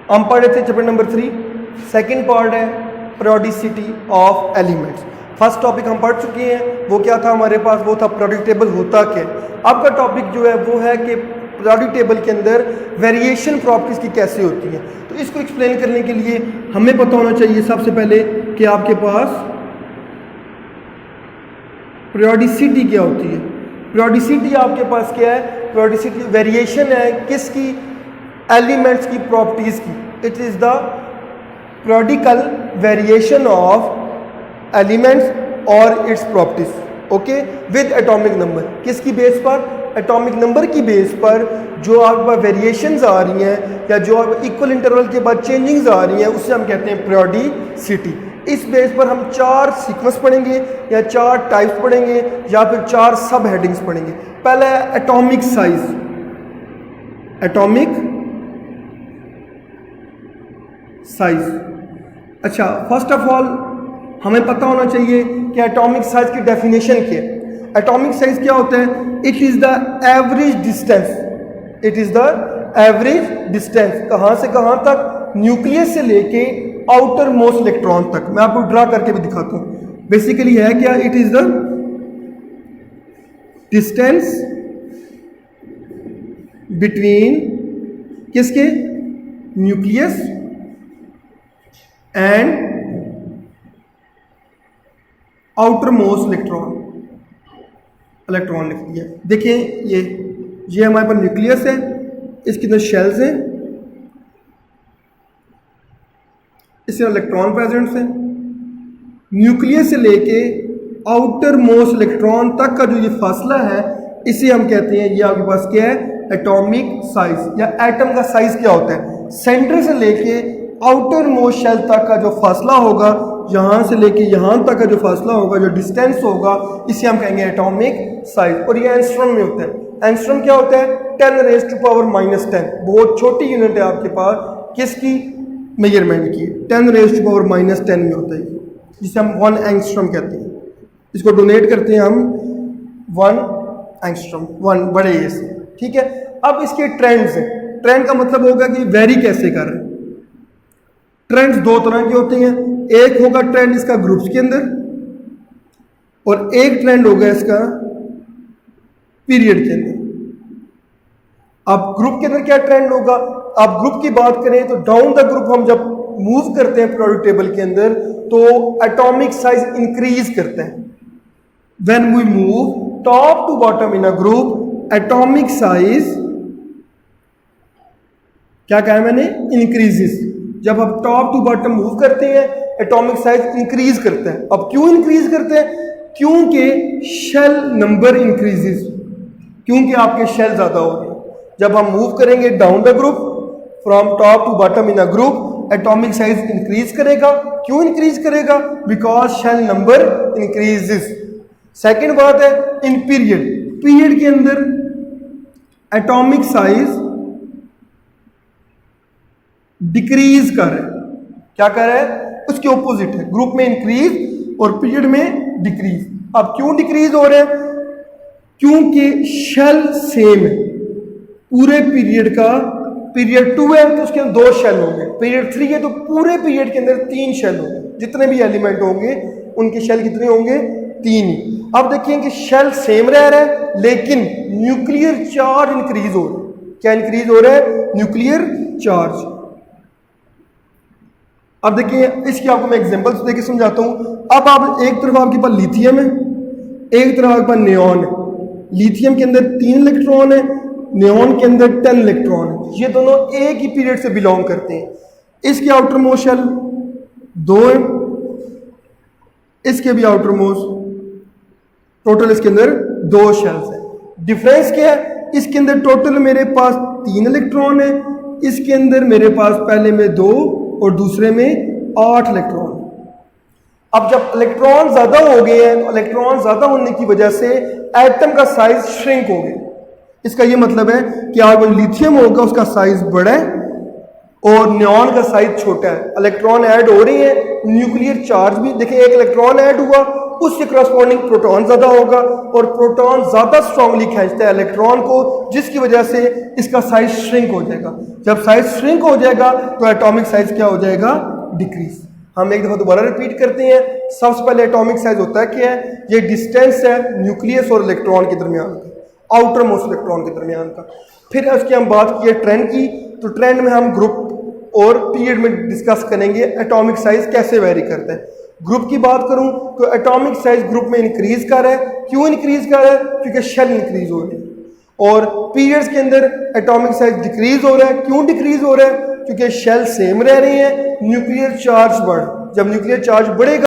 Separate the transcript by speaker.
Speaker 1: हम पढ़ रहे थे चैप्टर नंबर 3, सेकंड पार्ट है periodicity of elements. First topic हम पढ़ चुके हैं, वो क्या था हमारे पास, वो था पीरियोडिक टेबल होता क्या। अब का टॉपिक जो है वो है कि पीरियोडिक टेबल के अंदर वेरिएशन प्रॉपर्टीज की कैसे होती हैं। तो इसको एक्सप्लेन करने के लिए हमें पता होना चाहिए सबसे पहले कि आपके पास पीरियोडिसिटी क्या होती है। पीरियोडिसिटी आपके पास क्या है, पीरियोडिसिटी वेरिएशन है किसकी, एलिमेंट्स की प्रॉपर्टीज की। It is the periodical variation of elements और its properties, okay, with atomic number. किसकी बेस पर, एटॉमिक नंबर की बेस पर जो आपके पास वेरिएशंस आ रही हैं या जो आप इक्वल इंटरवल के बाद चेंजिंग्स आ रही हैं उसे हम कहते हैं पीरियोडिसिटी। इस बेस पर हम 4 सीक्वेंस पढ़ेंगे या 4 टाइप्स पढ़ेंगे या फिर 4 सब हेडिंग्स पढ़ेंगे। पहला है एटॉमिक साइज। एटॉमिक साइज, अच्छा, फर्स्ट ऑफ ऑल हमें पता होना चाहिए कि एटॉमिक साइज की डेफिनेशन क्या है। एटॉमिक साइज क्या होता है, it is the average distance. It is the average distance कहां से कहां तक, न्यूक्लियस से लेके आउटर मोस्ट इलेक्ट्रॉन तक। मैं आपको ड्रा करके भी दिखाता हूं। बेसिकली है क्या, it is the distance between किसके, nucleus and outermost electron लिख दिया। देखिए ये हमारे पास न्यूक्लियस है, इसके अंदर शेल्स हैं, इसमें इलेक्ट्रॉन प्रेजेंट हैं। न्यूक्लियस से लेके आउटर मोस्ट इलेक्ट्रॉन तक का जो ये फासला है इसे हम कहते हैं, ये आपके पास क्या है, एटॉमिक साइज या एटम का साइज क्या होता है। सेंटर से लेके आउटर मोस्ट शेल तक का जो फासला होगा, यहां से लेके यहां तक का जो फासला होगा, जो डिस्टेंस होगा, इसे हम कहेंगे एटॉमिक साइज। और ये एंगस्ट्रॉम में होता है। एंगस्ट्रॉम क्या होता है, 10⁻⁻10। बहुत छोटी यूनिट है आपके पास किसकी, मेजरमेंट की। 10⁻⁻10 में होता है, जिसे हम 1 एंगस्ट्रॉम कहते हैं। इसको डोनेट करते हैं हम 1 एंगस्ट्रॉम, 1 बड़े ए से, ठीक है। अब इसके ट्रेंड्स हैं। ट्रेंड का मतलब होगा कि वेरी कैसे कर रहे हैं। ट्रेंड्स 2 तरह के होते हैं, एक होगा ट्रेंड इसका ग्रुप्स के अंदर और एक ट्रेंड होगा इसका पीरियड के अंदर। अब ग्रुप के अंदर क्या ट्रेंड होगा, आप ग्रुप की बात करें तो डाउन द ग्रुप हम जब मूव करते हैं पीरियोडिक टेबल के अंदर तो एटॉमिक साइज इंक्रीज करते हैं। When we move top to bottom in a group, atomic size क्या कहा मैंने, इंक्रीजेस। जब हम टॉप टू बॉटम मूव करते हैं एटॉमिक साइज इंक्रीज करते हैं। अब क्यों इंक्रीज करते हैं, क्योंकि शेल नंबर इंक्रीजेस, क्योंकि आपके शेल ज्यादा हो गए। जब हम मूव करेंगे down the group from top to bottom in a group, atomic size increase करेगा। क्यों इंक्रीज करेगा, because shell number increases. Second बात है इन पीरियड, पीरियड के अंदर एटॉमिक साइज डिक्रीज कर रहा है। क्या कर रहा है, उसके ऑपोजिट है, ग्रुप में इंक्रीज और पीरियड में डिक्रीज। अब क्यों डिक्रीज हो रहे हैं, क्योंकि शेल सेम है पूरे पीरियड का। पीरियड 2 है तो उसके अंदर 2 शेल होंगे, पीरियड 3 है तो पूरे पीरियड के अंदर 3 शेल होंगे। जितने भी एलिमेंट होंगे उनके शेल कितने होंगे, 3 ही। अब देखिए कि शेल सेम रह रहा है लेकिन न्यूक्लियर चार्ज इंक्रीज हो रहा है। क्या इंक्रीज हो रहा है, न्यूक्लियर चार्ज। अब देखिए इसकी आपको मैं एग्जांपल्स देके समझाता हूं। अब आप एक तरफ आपके पास लिथियम है, एक तरफ आपके पास नियॉन है। लिथियम के अंदर 3 इलेक्ट्रॉन है, नियॉन के अंदर 10 इलेक्ट्रॉन है। ये दोनों एक ही पीरियड से बिलोंग करते हैं। इसके आउटर मोस्ट शेल 2 है, इसके भी आउटर मोस्ट, टोटल इसके अंदर 2 शेल्स है। डिफरेंस क्या है, इसके अंदर टोटल मेरे पास 3 इलेक्ट्रॉन है, इसके अंदर मेरे पास पहले में 2 और दूसरे में 8 इलेक्ट्रॉन। अब जब इलेक्ट्रॉन ज्यादा हो गए हैं तो इलेक्ट्रॉन ज्यादा होने की वजह से एटम का साइज श्रिंक हो गया। इसका ये मतलब है कि आप लिथियम होगा उसका साइज बड़ा है और नियॉन का साइज छोटा है। इलेक्ट्रॉन ऐड हो रही है, न्यूक्लियर चार्ज भी देखिए, एक इलेक्ट्रॉन ऐड हुआ उससे करस्पॉन्डिंग प्रोटॉन ज़्यादा होगा और प्रोटॉन ज़्यादा स्ट्रांगली खींचता है इलेक्ट्रॉन को, जिसकी वजह से इसका साइज श्रिंक हो जाएगा। जब साइज श्रिंक हो जाएगा तो एटॉमिक साइज क्या हो जाएगा, डिक्रीज। हम एक दफ़ा दोबारा रिपीट करते हैं। सबसे पहले एटॉमिक साइज होता है क्या है, ये डिस्टेंस है न्यूक्लियस और इलेक्ट्रॉन के दरमियान का, आउटर मोस्ट इलेक्ट्रॉन के दरमियान का। फिर उसकी हम बात किए ट्रेंड की, तो ट्रेंड में हम ग्रुप और पीरियड में डिस्कस करेंगे एटॉमिक साइज कैसे वेरी करता है। ग्रुप की बात करूं तो एटॉमिक साइज ग्रुप में इंक्रीज कर रहा है। क्यों इंक्रीज कर रहा है, क्योंकि शेल इंक्रीज हो रही है। और पीरियड्स के अंदर एटॉमिक साइज डिक्रीज हो रहा है। क्यों डिक्रीज हो रहा है, क्योंकि शेल सेम रह रही है, न्यूक्लियर चार्ज बढ़, जब न्यूक्लियर चार्ज बढ़ेगा